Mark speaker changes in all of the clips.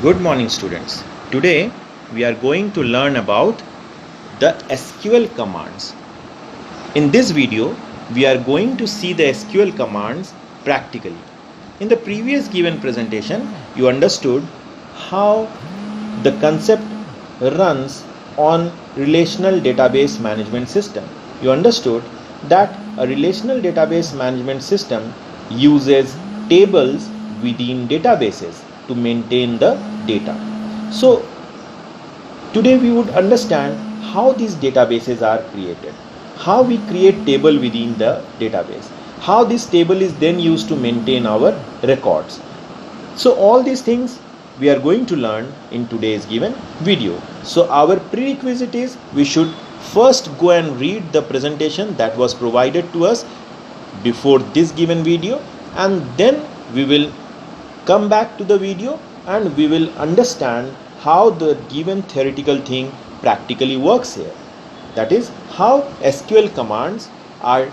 Speaker 1: Good morning, students. Today we are going to learn about the SQL commands. In this video, we are going to see the SQL commands practically. In the previous given presentation, you understood how the concept runs on relational database management system. You understood that a relational database management system uses tables within databases to maintain the data. So today we would understand how these databases are created, how we create table within the database, how this table is then used to maintain our records. So all these things we are going to learn in today's given video. So our prerequisite is we should first go and read the presentation that was provided to us before this given video, and then we will come back to the video and we will understand how the given theoretical thing practically works here. That is how SQL commands are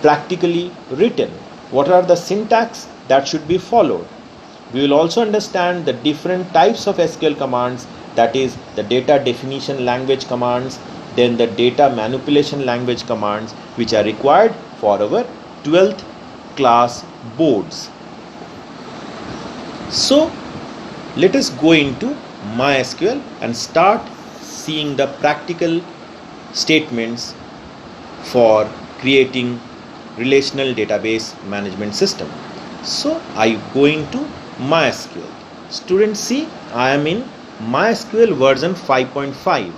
Speaker 1: practically written. What are the syntax that should be followed? We will also understand the different types of SQL commands, that is the data definition language commands, then the data manipulation language commands, which are required for our 12th class boards. So let us go into MySQL and start seeing the practical statements for creating relational database management system. So I go into MySQL. Students, see, I am in MySQL version 5.5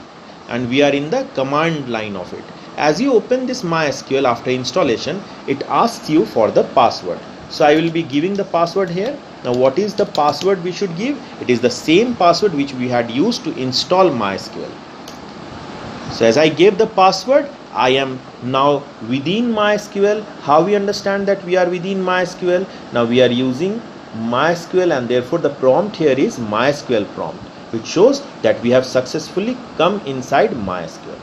Speaker 1: and we are in the command line of it. As you open this MySQL after installation, it asks you for the password. So I will be giving the password here. Now what is the password we should give? It is the same password which we had used to install MySQL. So as I gave the password, I am now within MySQL. How we understand that we are within MySQL? Now we are using MySQL and therefore the prompt here is MySQL prompt, which shows that we have successfully come inside MySQL.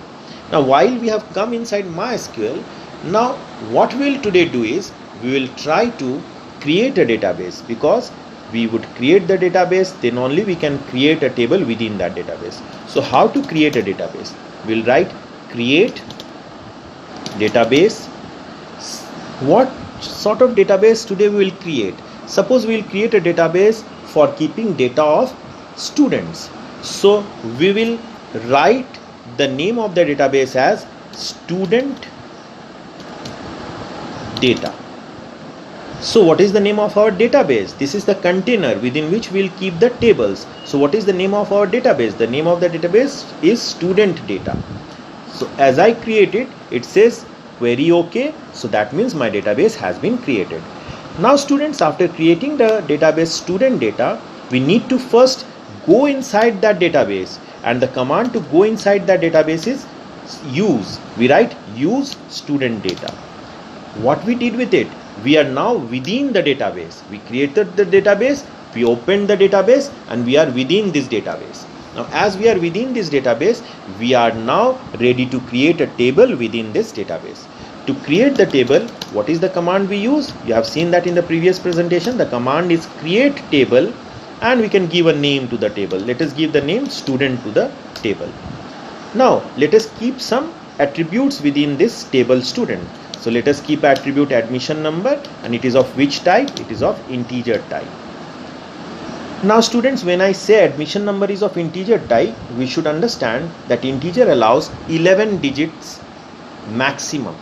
Speaker 1: Now while we have come inside MySQL, now what we will today do is we will try to create a database, because we would create the database, then only we can create a table within that database. So how to create a database? We will write create database. What sort of database today we will create? Suppose we will create a database for keeping data of students. So we will write the name of the database as student data. So what is the name of our database? This is the container within which we will keep the tables. So what is the name of our database? The name of the database is student data. So as I create it, it says query OK. So that means my database has been created. Now students, after creating the database student data, we need to first go inside that database, and the command to go inside that database is use. We write use student data. What we did with it? We are now within the database. We created the database, we opened the database, and we are within this database. Now as we are within this database, we are now ready to create a table within this database. To create the table, what is the command we use? You have seen that in the previous presentation. The command is create table, and we can give a name to the table. Let us give the name student to the table. Now let us keep some attributes within this table student. So let us keep attribute admission number, and it is of which type? It is of integer type. Now students, when I say admission number is of integer type, we should understand that integer allows 11 digits maximum.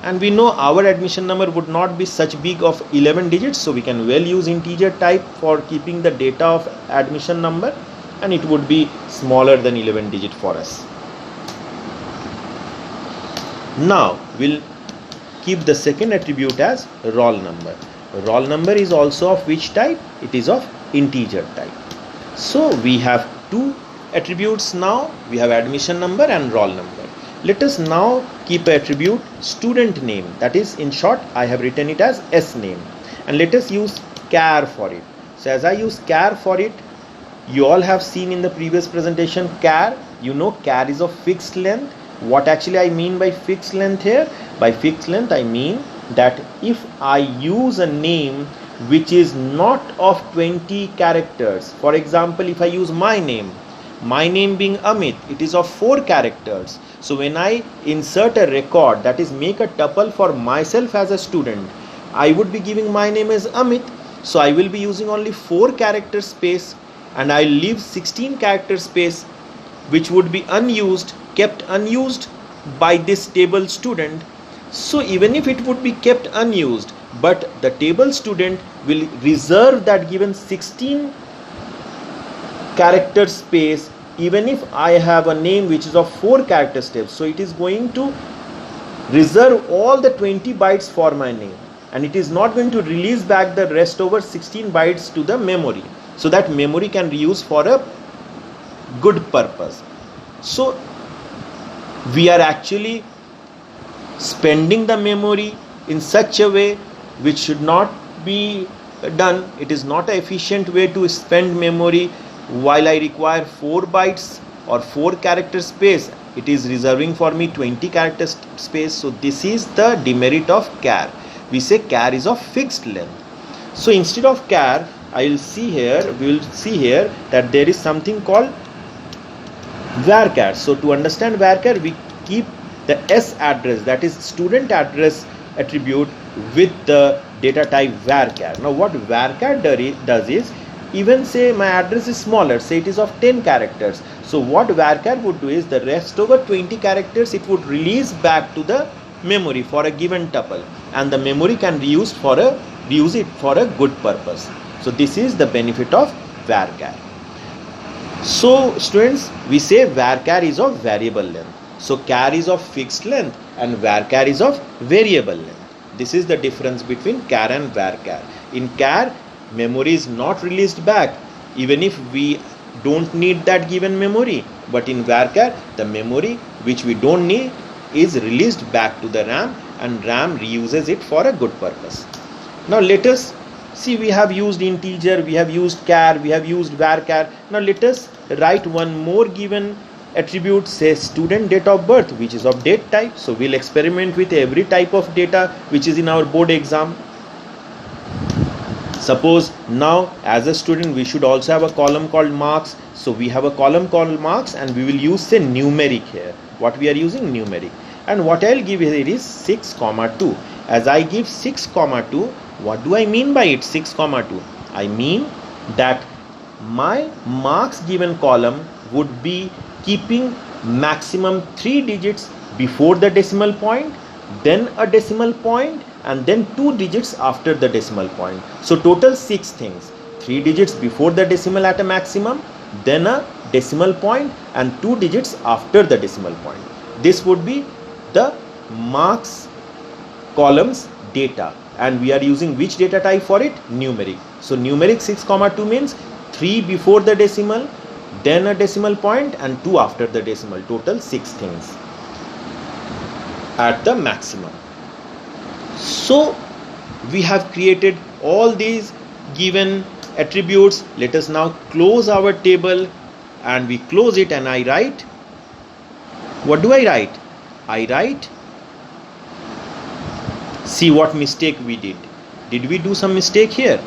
Speaker 1: And we know our admission number would not be such big of 11 digits, so we can well use integer type for keeping the data of admission number, and it would be smaller than 11 digit for us. Now we'll keep the second attribute as roll number. Roll number is also of which type? It is of integer type. So we have two attributes now. We have admission number and roll number. Let us now keep attribute student name. That is, in short, I have written it as S name. And let us use char for it. So as I use char for it, you all have seen in the previous presentation char. You know char is of fixed length. What actually I mean by fixed length here? By fixed length I mean that if I use a name which is not of 20 characters. For example, if I use my name being Amit, it is of 4 characters. So when I insert a record, that is make a tuple for myself as a student, I would be giving my name as Amit. So I will be using only 4 character space, and I leave 16 character space which would be unused, kept unused by this table student. So even if it would be kept unused, but the table student will reserve that given 16 character space even if I have a name which is of 4 character steps. So it is going to reserve all the 20 bytes for my name, and it is not going to release back the rest over 16 bytes to the memory, so that memory can be used for a good purpose. So we are actually spending the memory in such a way which should not be done. It is not an efficient way to spend memory. While I require 4 bytes or 4 character space, it is reserving for me 20 character space. So this is the demerit of char. We say char is of fixed length. So instead of char, we will see here that there is something called varchar. So to understand varchar, we keep the S address, that is student address attribute, with the data type varchar. Now what varchar does is, even say my address is smaller, say it is of 10 characters. So what varchar would do is, the rest over 20 characters it would release back to the memory for a given tuple, and the memory can be used use it for a good purpose. So this is the benefit of varchar. So students, we say varchar is of variable length. So char is of fixed length and varchar is of variable length. This is the difference between char and varchar. In char, memory is not released back even if we don't need that given memory, but in varchar, the memory which we don't need is released back to the RAM, and RAM reuses it for a good purpose. Now let us see, we have used integer, we have used char, we have used varchar. Now let us write one more given attribute, say student date of birth, which is of date type. So we'll experiment with every type of data which is in our board exam. Suppose now as a student we should also have a column called marks. So we have a column called marks, and we will use say numeric here. What we are using? Numeric. And what I'll give here is 6, 2. As I give 6, 2, what do I mean by it? 6, 2. I mean that my marks given column would be keeping maximum 3 digits before the decimal point, then a decimal point, and then 2 digits after the decimal point. So total 6 things: 3 digits before the decimal at a maximum, then a decimal point, and 2 digits after the decimal point. This would be the marks columns data, and we are using which data type for it? Numeric. So numeric 6, 2 means 3 before the decimal, then a decimal point, and 2 after the decimal. Total 6 things at the maximum. So we have created all these given attributes. Let us now close our table, and we close it, and I write, what do I write? I write, see what mistake we did. Did we do some mistake here?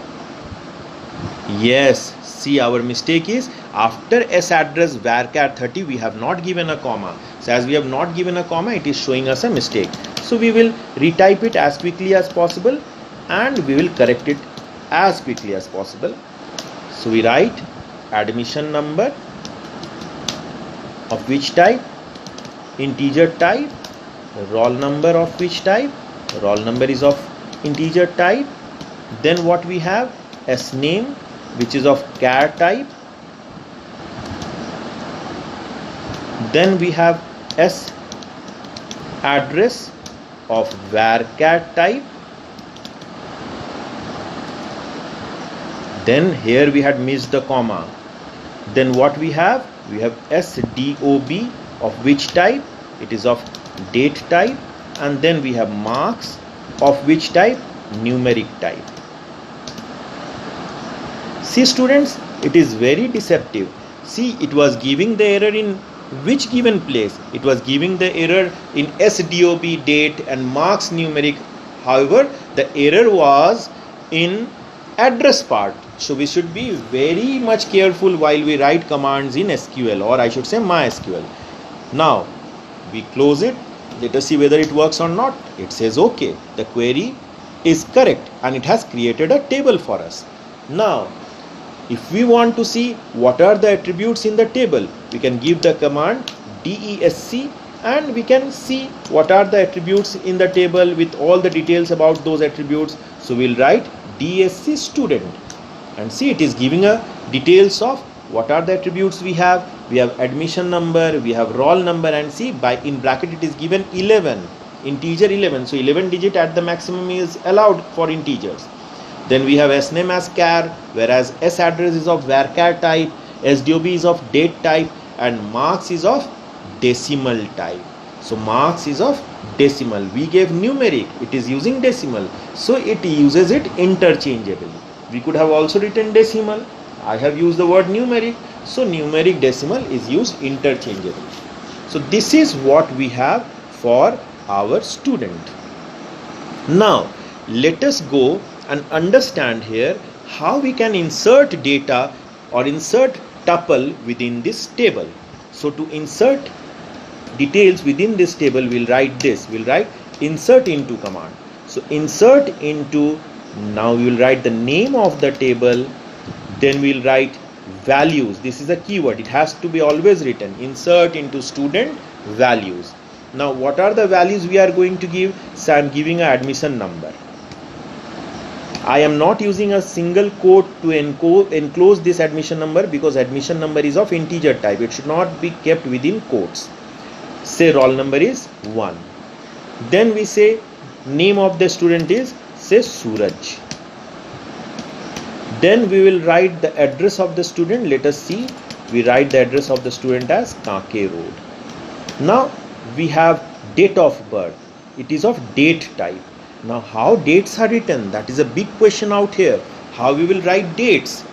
Speaker 1: Yes, see, our mistake is after S address varchar 30 we have not given a comma. So as we have not given a comma, it is showing us a mistake. So we will retype it as quickly as possible, and we will correct it as quickly as possible. So we write admission number of which type? Integer type. Roll number of which type? Roll number is of integer type. Then what we have? S name, which is of char type. Then we have S address of varchar type. Then here we had missed the comma. Then what we have? We have SDOB of which type? It is of date type. And then we have marks of which type? Numeric type. See students, it is very deceptive. See, it was giving the error in which given place? It was giving the error in SDOB date and marks numeric. However, the error was in address part. So we should be very much careful while we write commands in SQL, or I should say MySQL. Now we close it. Let us see whether it works or not. It says okay, the query is correct and it has created a table for us. Now if we want to see what are the attributes in the table, we can give the command desc and we can see what are the attributes in the table with all the details about those attributes. So we'll write dsc student and see it is giving a details of what are the attributes we have. We have admission number, we have roll number, and see by in bracket it is given 11, integer 11. So 11 digit at the maximum is allowed for integers. Then we have sname as char, whereas s address is of varchar type, sdob is of date type, and marks is of decimal type. So marks is of decimal. We gave numeric, it is using decimal, so it uses it interchangeably. We could have also written decimal. I have used the word numeric, so numeric decimal is used interchangeably. So this is what we have for our student. Now let us go and understand here how we can insert data or insert tuple within this table. So to insert details within this table, we'll write this. We'll write insert into command. So insert into, now we will write the name of the table, then we'll write values. This is a keyword, it has to be always written. Insert into student values. Now what are the values we are going to give? So I'm giving an admission number. I am not using a single quote to enclose this admission number because admission number is of integer type. It should not be kept within quotes. Say roll number is 1. Then we say name of the student is, say, Suraj. Then we will write the address of the student. Let us see. We write the address of the student as Kanke Road. Now we have date of birth. It is of date type. Now how dates are written? That is a big question out here. How we will write dates?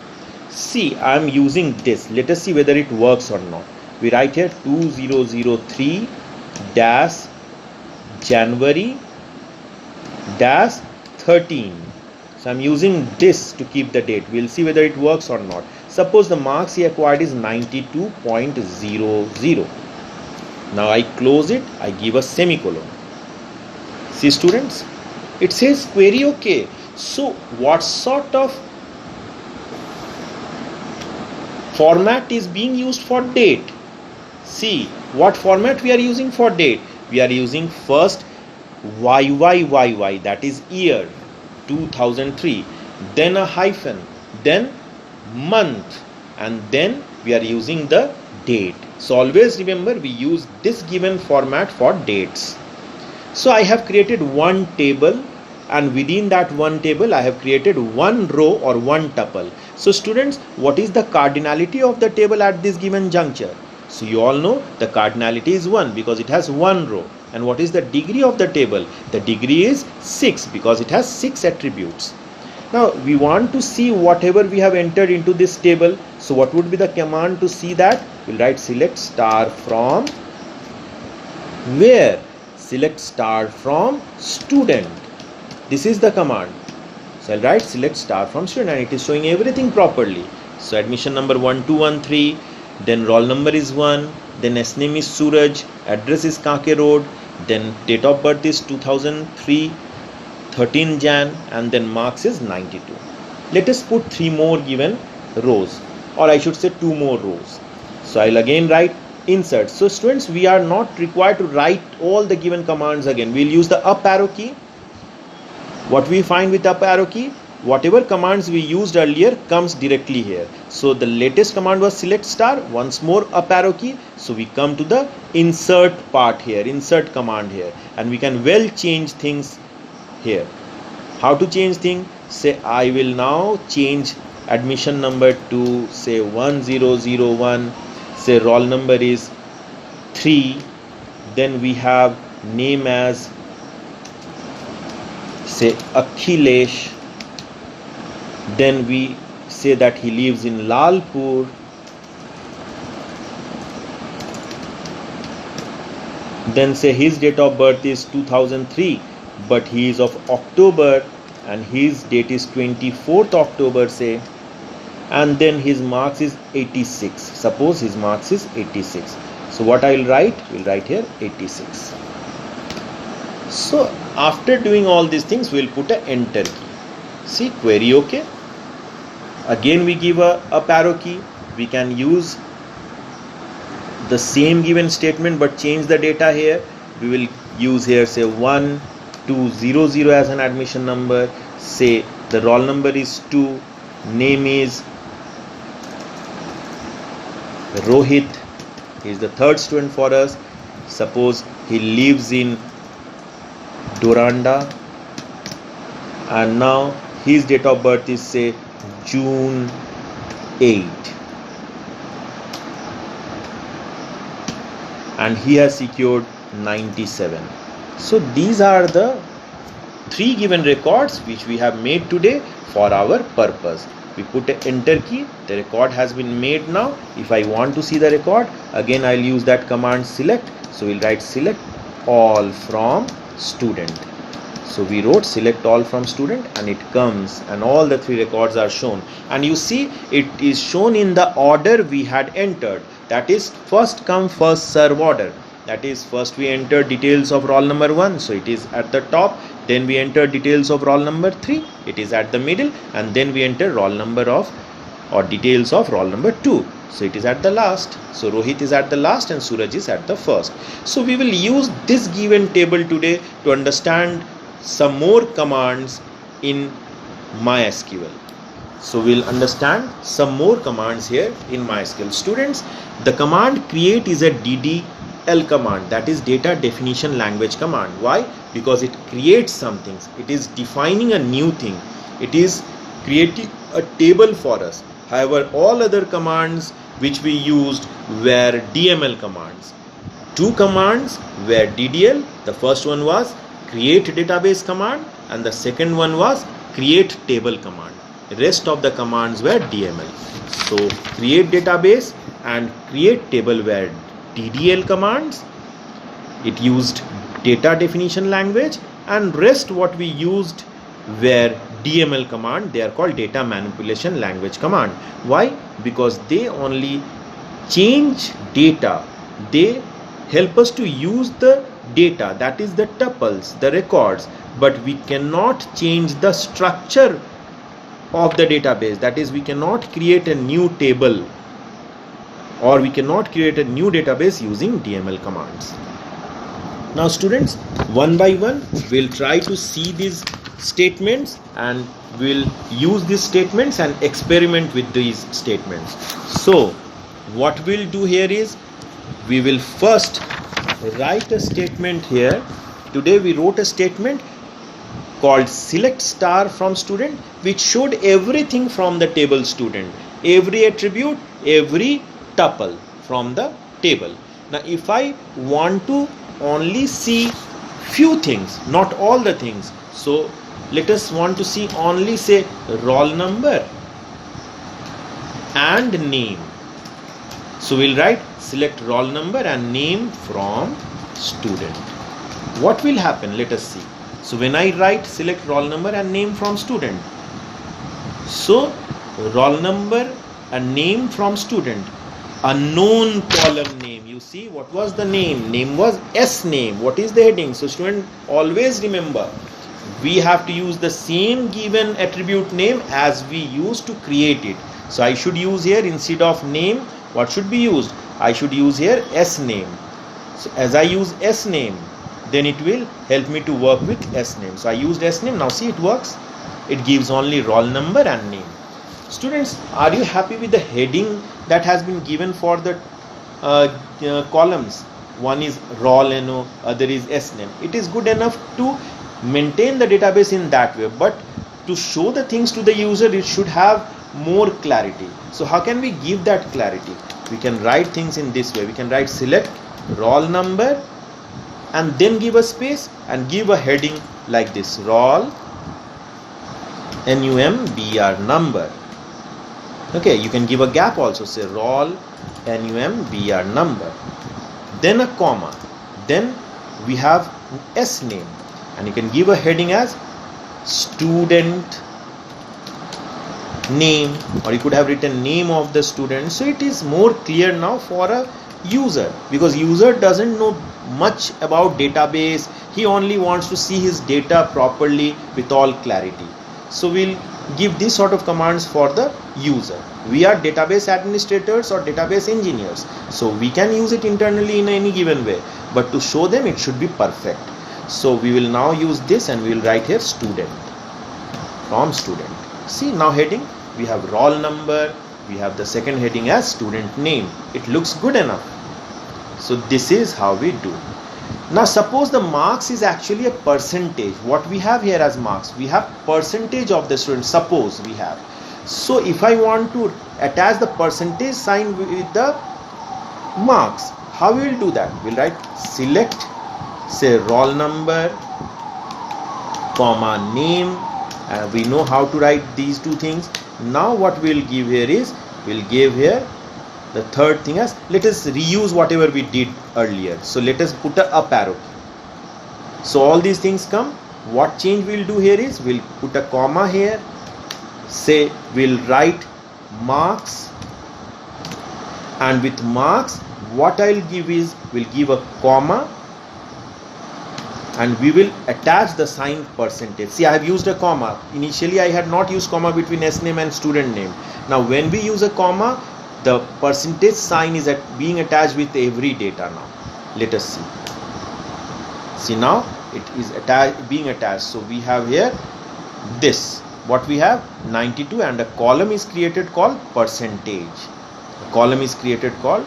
Speaker 1: See, I am using this. Let us see whether it works or not. We write here 2003 dash January dash 13. So I am using this to keep the date. We will see whether it works or not. Suppose the marks he acquired is 92.00. Now I close it. I give a semicolon. See students, it says query okay. So what sort of format is being used for date? See what format we are using for date. We are using first YYYY, that is year 2003, then a hyphen, then month, and then we are using the date. So always remember we use this given format for dates. So I have created one table, and within that one table I have created one row or one tuple. So students, what is the cardinality of the table at this given juncture? So you all know the cardinality is 1 because it has one row. And what is the degree of the table? The degree is 6 because it has 6 attributes. Now we want to see whatever we have entered into this table. So what would be the command to see that? We'll write select star from where? Select star from student. This is the command. So I'll write select star from student, and it is showing everything properly. So admission number 1213, then roll number is 1, then S name is Suraj, address is Kanke Road, then date of birth is 2003, 13 Jan, and then marks is 92. Let us put 3 more given rows, or I should say 2 more rows. So I'll again write insert. So students, we are not required to write all the given commands again. We'll use the up arrow key. What we find with up arrow key? Whatever commands we used earlier comes directly here. So the latest command was select star, once more up arrow key. So we come to the insert part here, insert command here, and we can well change things here. How to change things? Say I will now change admission number to say 1001, say roll number is 3, then we have name as say Akhilesh, then we say that he lives in Lalpur, then say his date of birth is 2003 but he is of October, and his date is 24th October say, and then his marks is 86. Suppose his marks is 86. So what I will write? We'll write here 86. So after doing all these things, we'll put a enter key. See, query OK. Again we give a arrow key. We can use the same given statement but change the data here. We will use here say 1200 as an admission number. Say the roll number is 2, name is Rohit. He is the third student for us. Suppose he lives in Doranda, and now his date of birth is say June 8, and he has secured 97. So these are the 3 given records which we have made today for our purpose. We put an enter key, the record has been made now. If I want to see the record, again I'll use that command select. So we'll write select all from student. So we wrote select all from student, and it comes and all the 3 records are shown, and you see it is shown in the order we had entered, that is first come first serve order. That is, first we enter details of roll number 1, so it is at the top. Then we enter details of roll number 3, it is at the middle, and then we enter roll number of or details of roll number 2, so it is at the last. So Rohit is at the last and Suraj is at the first. So we will use this given table today to understand some more commands in MySQL. So we'll understand some more commands here in MySQL. Students, the command create is a DDL command, that is data definition language command. Why? Because it creates something, it is defining a new thing, it is creating a table for us. However, all other commands which we used were DML commands. 2 commands were DDL. The first one was create database command and the second one was create table command. The rest of the commands were DML. So create database and create table were DDL commands. It used data definition language, and rest what we used were DML command. They are called data manipulation language command. Why? Because they only change data. They help us to use the data, that is the tuples, the records, but we cannot change the structure of the database. That is, we cannot create a new table or we cannot create a new database using DML commands. Now students, one by one we'll try to see these statements and we'll use these statements and experiment with these statements. So what we'll do here is we will first write a statement here. Today we wrote a statement called select star from student, which showed everything from the table student, every attribute, every tuple from the table. Now if I want to only see few things, not all the things, so let us want to see only say roll number and name. So we'll write select roll number and name from student. What will happen? Let us see. So when I write select roll number and name from student, so roll number and name from student, unknown column name. You see, what was the name? Name was S name. What is the heading? So student, always remember, we have to use the same given attribute name as we used to create it. So I should use here, instead of name, what should be used? I should use here S name. So as I use S name, then it will help me to work with S name. So I used S name. Now see, it works. It gives only roll number and name. Students, are you happy with the heading that has been given for the columns? One is roll NO, other is S name. It is good enough to maintain the database in that way, but to show the things to the user, it should have more clarity. So how can we give that clarity? We can write things in this way. We can write select roll number and then give a space and give a heading like this: roll NUMBR number. Okay, you can give a gap also, say roll NUMBR number, then a comma, then we have S name, and you can give a heading as student name, or you could have written name of the student. So it is more clear now for a user, because user doesn't know much about database. He only wants to see his data properly with all clarity. So we'll give this sort of commands for the user. We are database administrators or database engineers, so we can use it internally in any given way, but to show them it should be perfect. So we will now use this, and we will write here student, from student. See, now heading, we have roll number, we have the second heading as student name. It looks good enough. So this is how we do. Now suppose the marks is actually a percentage. What we have here as marks, we have percentage of the student, suppose we have. So if I want to attach the percentage sign with the marks, how we will do that? We'll write select, say roll number, comma name. We know how to write these two things. Now what we'll give here is, we'll give here the third thing as, let us reuse whatever we did earlier. So let us put a up arrow. So all these things come. What change we'll do here is, we'll put a comma here. Say we'll write marks, and with marks what I'll give is, we'll give a comma, and we will attach the sign percentage. See, I have used a comma. Initially I had not used comma between S name and student name. Now when we use a comma, the percentage sign is being attached with every data now. Let us see. See, now it is being attached. So we have here this. What we have, 92, and a column is created called percentage. A column is created called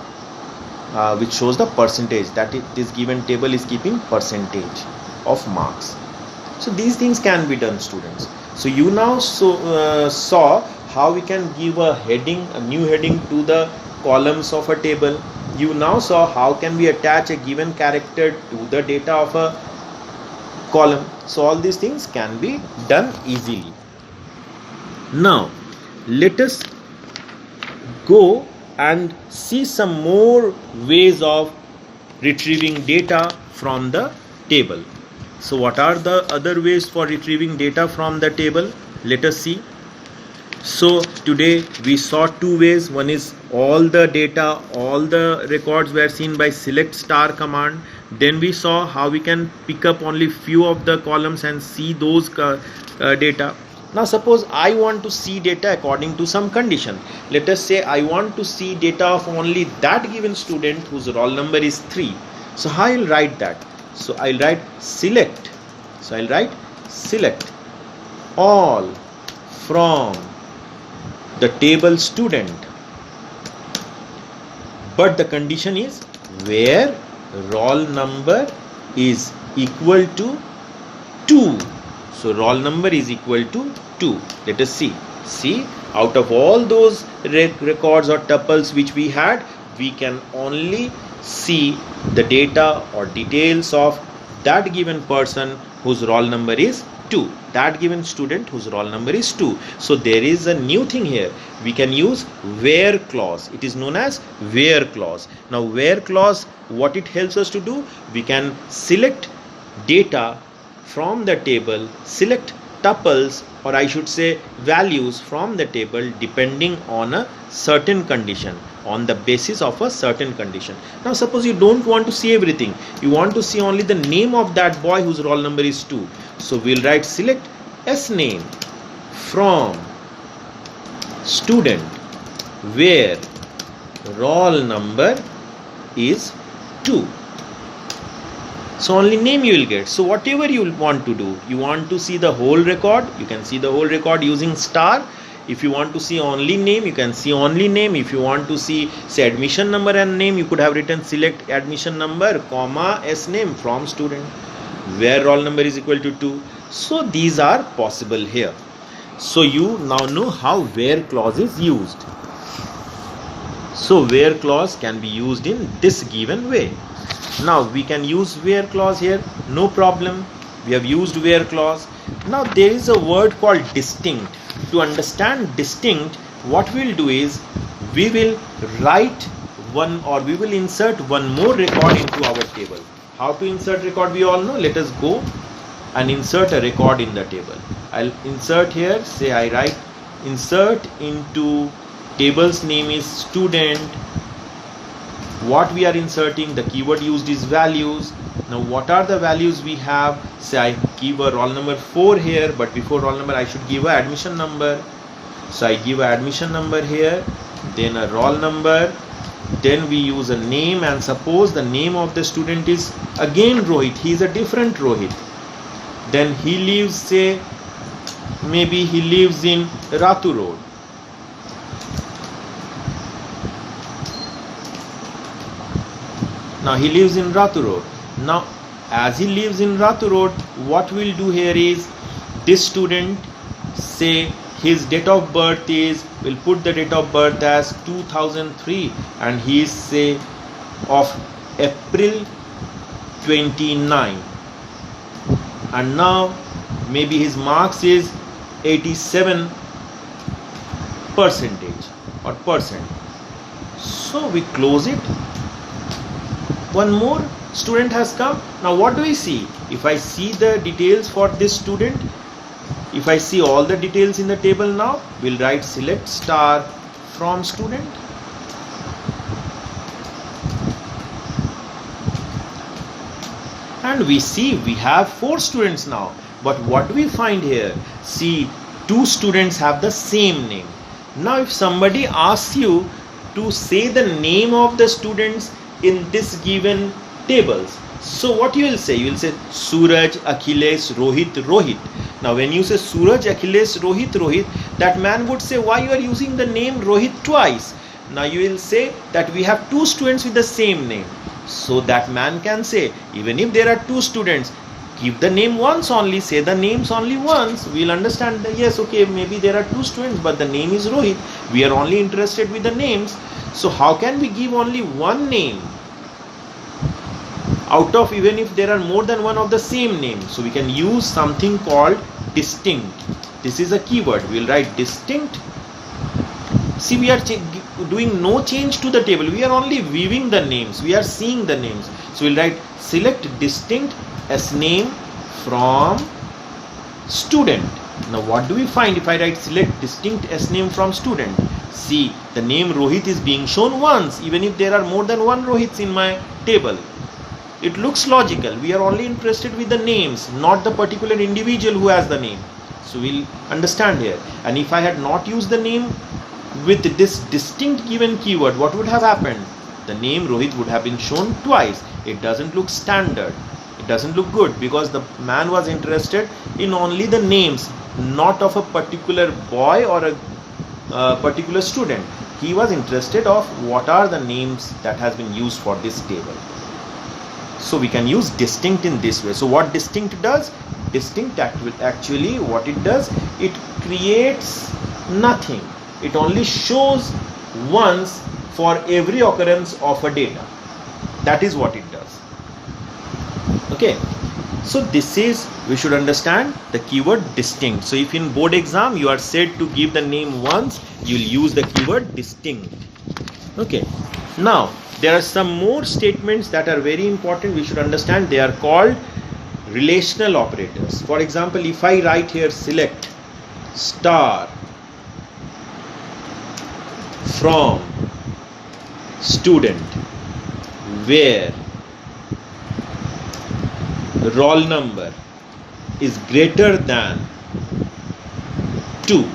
Speaker 1: which shows the percentage that this given table is keeping percentage of marks. So these things can be done, students. So you now saw how we can give a heading, a new heading to the columns of a table. You now saw how can we attach a given character to the data of a column. So all these things can be done easily. Now let us go and see some more ways of retrieving data from the table. So what are the other ways for retrieving data from the table? Let us see. So today we saw two ways. One is all the data, all the records were seen by select star command. Then we saw how we can pick up only few of the columns and see those data. Now suppose I want to see data according to some condition. Let us say I want to see data of only that given student whose roll number is 3. So how I'll write that? So I'll write select. So I'll write select all from the table student. But the condition is where roll number is equal to 2. So roll number is equal to 2. Let us see. See, out of all those records or tuples which we had, we can only see the data or details of that given person whose roll number is 2. That given student whose roll number is 2. So there is a new thing here. We can use where clause. It is known as where clause. Now where clause, what it helps us to do? We can select data from the table, select tuples, or I should say values from the table depending on a certain condition, on the basis of a certain condition. Now suppose you don't want to see everything. You want to see only the name of that boy whose roll number is 2. So we'll write select S name from student where roll number is 2. So only name you will get. So whatever you will want to do, you want to see the whole record, you can see the whole record using star. If you want to see only name, you can see only name. If you want to see, say, admission number and name, you could have written select admission number, comma, S name from student where roll number is equal to 2. So these are possible here. So you now know how where clause is used. So where clause can be used in this given way. Now we can use where clause here, no problem. We have used where clause. Now there is a word called distinct. To understand distinct, what we will do is we will write one, or we will insert one more record into our table. How to insert record we all know. Let us go and insert a record in the table. I'll insert here, say I write insert into table's name is student. What we are inserting, the keyword used is values. Now what are the values we have? Say I give a roll number 4 here, but before roll number I should give a admission number. So I give a admission number here, then a roll number, then we use a name, and suppose the name of the student is again Rohit, he is a different Rohit. Then he lives, say maybe he lives in Ratu Road. Now he lives in Ratu Road. Now as he lives in Ratu Road, what we'll do here is this student, say his date of birth is, we'll put the date of birth as 2003 and he is say of April 29, and now maybe his marks is 87% or percent. So we close it. One more student has come. Now what do we see? If I see the details for this student, if I see all the details in the table now, we'll write select star from student. And we see we have 4 students now. But what do we find here? See, 2 students have the same name. Now if somebody asks you to say the name of the students in this given tables, so what you will say? You will say Suraj, Akhilesh, Rohit, Rohit. Now when you say Suraj, Akhilesh, Rohit, Rohit, that man would say, why you are using the name Rohit twice? Now you will say that we have 2 students with the same name. So that man can say, even if there are 2 students, give the name once only, say the names only once. We'll understand that yes, okay, maybe there are 2 students, but the name is Rohit. We are only interested with the names. So how can we give only one name out of, even if there are more than one of the same name? So we can use something called distinct. This is a keyword. We'll write distinct. See, we are doing no change to the table. We are only viewing the names. We are seeing the names. So we'll write select distinct as name from student. Now what do we find if I write select distinct as name from student? See, the name Rohit is being shown once, even if there are more than one Rohits in my table. It looks logical. We are only interested with the names, not the particular individual who has the name. So we'll understand here. And if I had not used the name with this distinct given keyword, what would have happened? The name Rohit would have been shown twice. It doesn't look standard. It doesn't look good because the man was interested in only the names, not of a particular boy or a particular student. He was interested of what are the names that has been used for this table. So we can use distinct in this way. So what distinct does? Distinct actually what it does, it creates nothing. It only shows once for every occurrence of a data. That is what it does. Okay. So this is, we should understand the keyword distinct. So if in board exam you are said to give the name once, you will use the keyword distinct. Okay. Now there are some more statements that are very important. We should understand. They are called relational operators. For example, if I write here select star from student where roll number is greater than 2.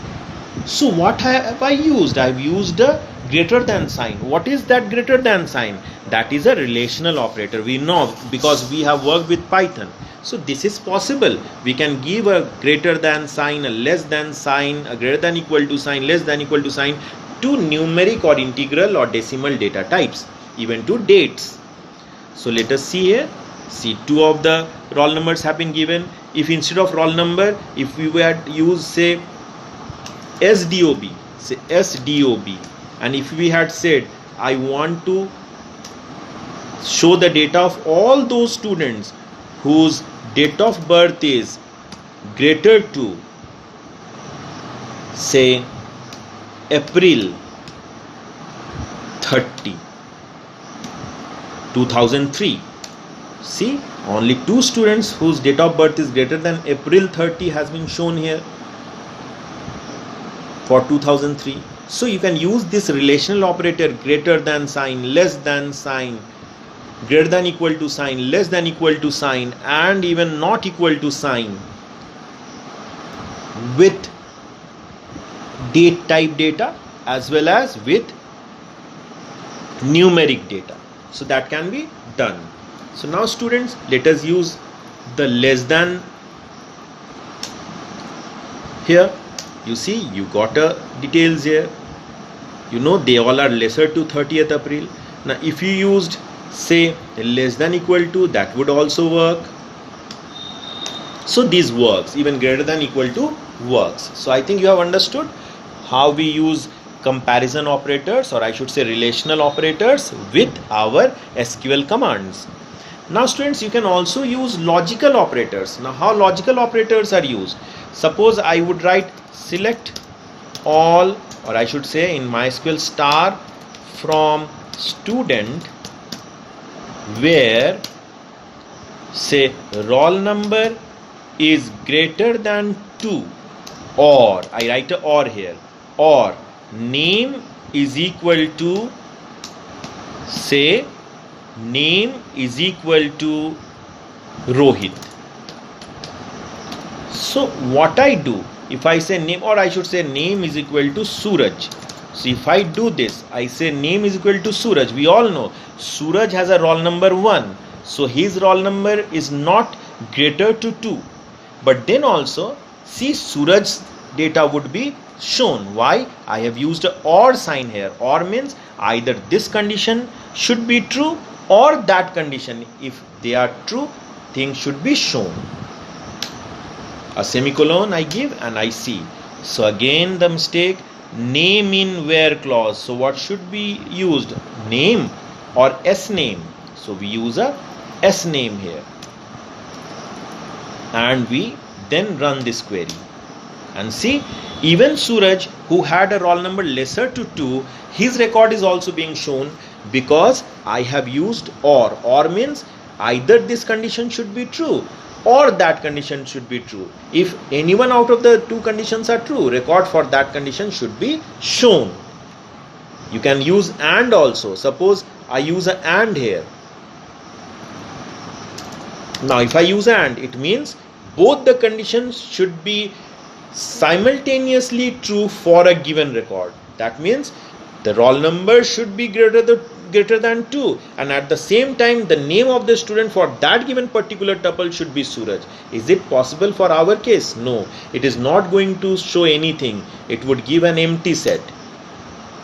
Speaker 1: So what have I used? I have used a greater than sign. What is that greater than sign? That is a relational operator. We know because we have worked with Python. So this is possible. We can give a greater than sign, a less than sign, a greater than equal to sign, less than equal to sign to numeric or integral or decimal data types, even to dates. So let us see here. See, 2 of the roll numbers have been given. If instead of roll number, if we had used say SDOB, say SDOB, and if we had said I want to show the data of all those students whose date of birth is greater to say April 30, 2003. See, Only 2 students whose date of birth is greater than April 30 has been shown here for 2003. So you can use this relational operator, greater than sign, less than sign, greater than equal to sign, less than equal to sign, and even not equal to sign with date type data as well as with numeric data. So that can be done. So now students, let us use the less than here. You see, you got details here. You know they all are lesser to 30th April. Now if you used say less than equal to, that would also work. So this works. Even greater than equal to works. So I think you have understood how we use comparison operators, or I should say relational operators, with our SQL commands. Now students, you can also use logical operators. Now how logical operators are used? Suppose I would write select all, or I should say in MySQL star from student where say roll number is greater than 2, or I write a or here, or name is equal to say name is equal to Rohit. So what I do, if I say name, or I should say name is equal to Suraj. So if I do this, I say name is equal to Suraj. We all know Suraj has a roll number 1. So his roll number is not greater to 2. But then also see Suraj's data would be shown. Why? I have used a or sign here. Or means either this condition should be true or that condition. If they are true, things should be shown. A semicolon I give and I see. So again the mistake, name in where clause. So what should be used? Name or S name. So we use a S name here. And we then run this query. And see, even Suraj, who had a roll number lesser to 2, his record is also being shown because I have used or. Or means either this condition should be true or that condition should be true. If any one out of the two conditions are true, record for that condition should be shown. You can use and also. Suppose I use an and here. Now if I use and, it means both the conditions should be simultaneously true for a given record. That means the roll number should be greater than 2, and at the same time the name of the student for that given particular tuple should be Suraj. Is it possible for our case? No, it is not going to show anything. It would give an empty set.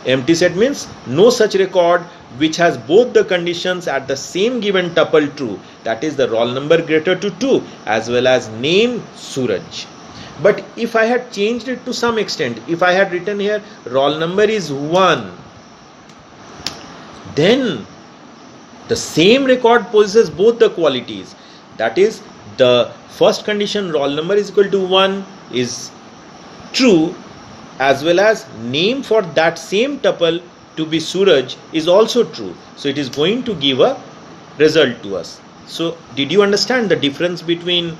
Speaker 1: Empty set means no such record which has both the conditions at the same given tuple true, that is the roll number greater to 2 as well as name Suraj. But if I had changed it to some extent, if I had written here roll number is 1, then the same record possesses both the qualities. That is, the first condition roll number is equal to 1 is true, as well as name for that same tuple to be Suraj is also true. So it is going to give a result to us. So did you understand the difference between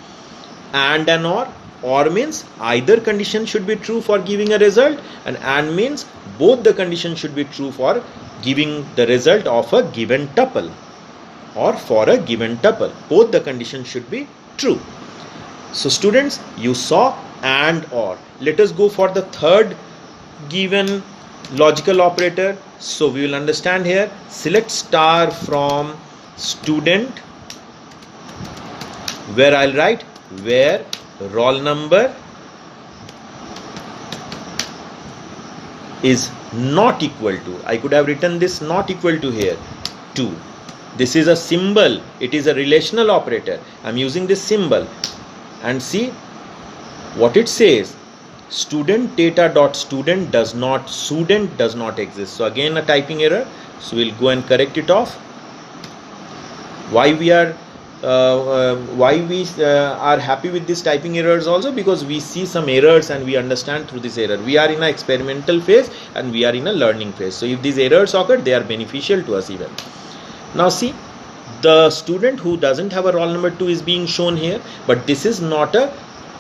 Speaker 1: and or? Or means either condition should be true for giving a result, and means both the conditions should be true for giving the result of a given tuple, or for a given tuple. Both the conditions should be true. So students, you saw and or. Let us go for the third given logical operator. So we will understand here, select star from student where I'll write where roll number is not equal to, I could have written this not equal to here 2. This is a symbol, it is a relational operator. I'm using this symbol, and see what it says, student data dot student does not exist. So again a typing error, so we'll go and correct it off. Why we are happy with these typing errors also? Because we see some errors and we understand through this error. We are in an experimental phase and we are in a learning phase. So if these errors occur, they are beneficial to us even. Now see, The student who doesn't have a roll number 2 is being shown here, but this is not a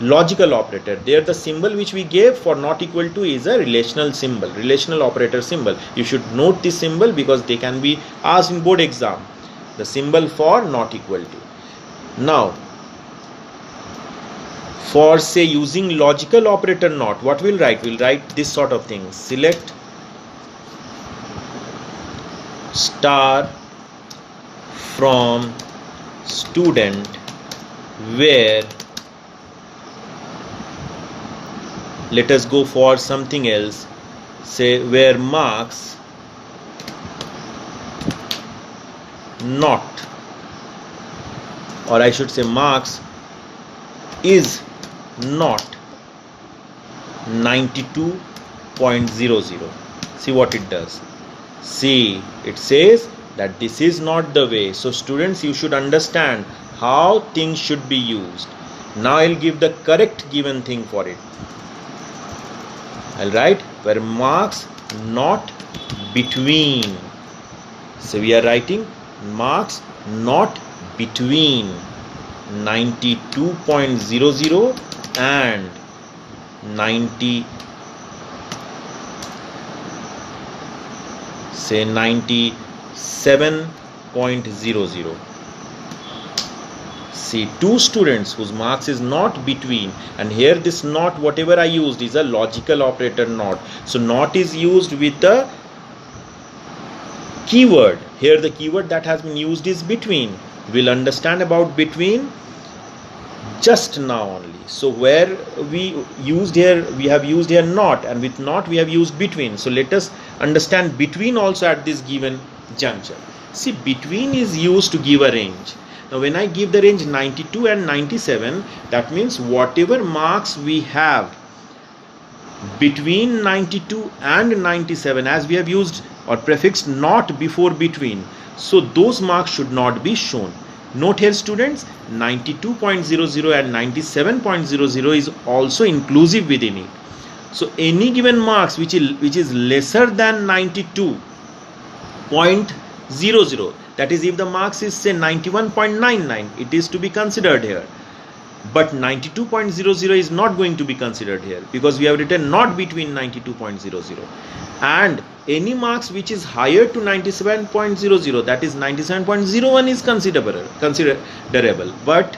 Speaker 1: logical operator. There the symbol which we gave for not equal to is a relational symbol, relational operator symbol. You should note this symbol because they can be asked in board exam. The symbol for not equal to. Now, for say using logical operator not, what we'll write? We'll write this sort of thing. Select star from student where, let us go for something else, say where marks not, or I should say marks is not 92.00. See what it does. See, it says that this is not the way. So students, you should understand how things should be used. Now I'll give the correct given thing for it. I'll write where marks not between. So we are writing marks not between 92.00 and 97.00. See, two students whose marks is not between, and here this not whatever I used is a logical operator not. So not is used with the keyword. Here the keyword that has been used is between. We'll understand about between just now only. So where we used here, we have used here not, and with not we have used between. So let us understand between also at this given juncture. See, between is used to give a range. Now when I give the range 92 and 97, that means whatever marks we have between 92 and 97, as we have used or prefixed not before between, so those marks should not be shown. Note here students, 92.00 and 97.00 is also inclusive within it. So any given marks which is lesser than 92.00, that is if the marks is say 91.99, it is to be considered here. But 92.00 is not going to be considered here because we have written not between 92.00. And any marks which is higher to 97.00, that is 97.01 is considerable, but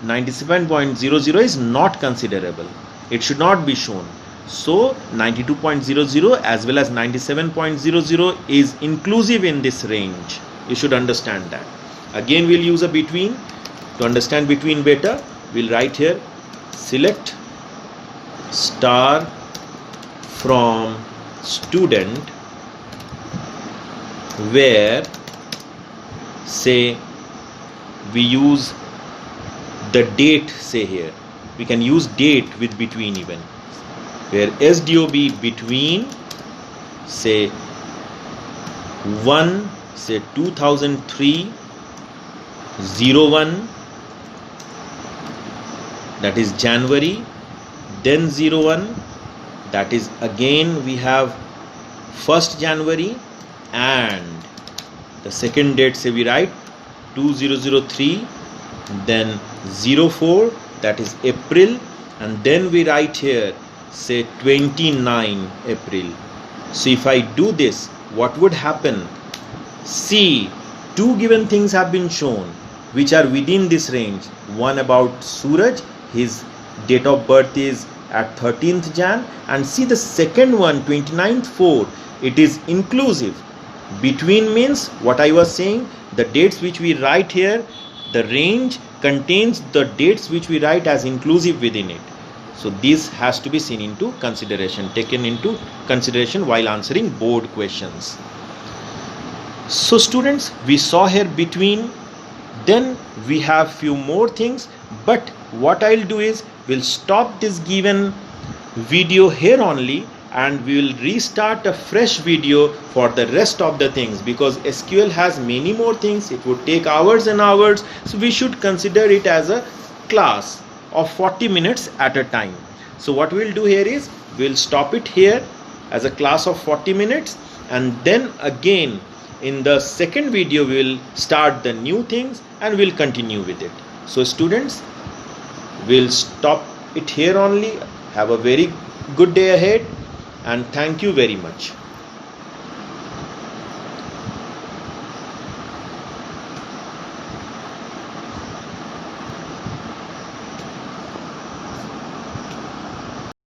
Speaker 1: 97.00 is not considerable. It should not be shown. So 92.00 as well as 97.00 is inclusive in this range. You should understand that. Again we'll use a between. To understand between better, we'll write here select star from student where, say we use the date, say here we can use date with between even, where SDOB between say 1 say 2003 01, that is January, then 01, that is again we have 1st January, and the second date say we write 2003, then 04, that is April, and then we write here say 29 April. So if I do this, what would happen? See, two given things have been shown which are within this range. One about Suraj, his date of birth is at 13th Jan, and see the second one 29th 4, it is inclusive. Between means what I was saying, the dates which we write here, the range contains the dates which we write as inclusive within it. So this has to be seen into consideration, taken into consideration while answering board questions. So students, we saw here between, then we have few more things, but what I'll do is we'll stop this given video here only, and we will restart a fresh video for the rest of the things, because SQL has many more things. It would take hours and hours, so we should consider it as a class of 40 minutes at a time. So what we'll do here is we'll stop it here as a class of 40 minutes, and then again In the second video, we will start the new things and we'll continue with it. So students, we'll stop it here only. Have a very good day ahead and thank you very much.